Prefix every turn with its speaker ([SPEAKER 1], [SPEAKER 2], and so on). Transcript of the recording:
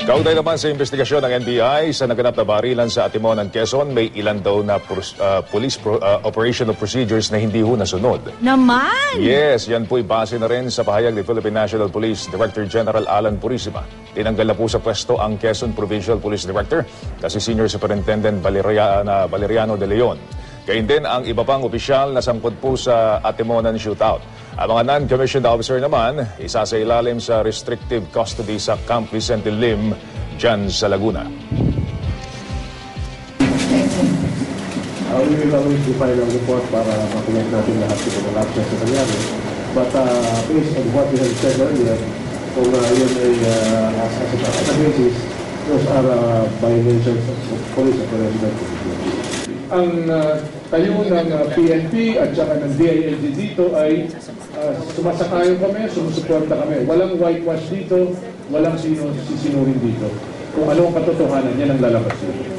[SPEAKER 1] Kaugnay naman sa investigasyon ng NBI sa naganap na barilan sa Atimonan, Quezon, may ilan daw na police operational procedures na hindi ho nasunod.
[SPEAKER 2] Naman!
[SPEAKER 1] Yes, yan po'y base na rin sa pahayag ni Philippine National Police Director General Alan Purisima. Tinanggal na po sa pwesto ang Quezon Provincial Police Director na si Senior Superintendent Valeriano de Leon. Gayun din ang iba pang opisyal na sangkot po sa Atimonan shootout. Ang mga non-commissioned officer naman, isa sa ilalim sa restrictive custody sa Camp Vicente Lim, dyan sa Laguna.
[SPEAKER 3] We will always define our report para makulit natin lahat sa mga lapses sa nangyari. But based on what we have said earlier, kung yun ay as a basis, those are violations of police operational procedure. Ang tayo ng PNP at saka ng DILG dito ay sumasakayon kami, sumusuporta kami. Walang whitewash dito, walang sisinurin dito. Kung ano ang katotohanan, yan ang lalabas dito.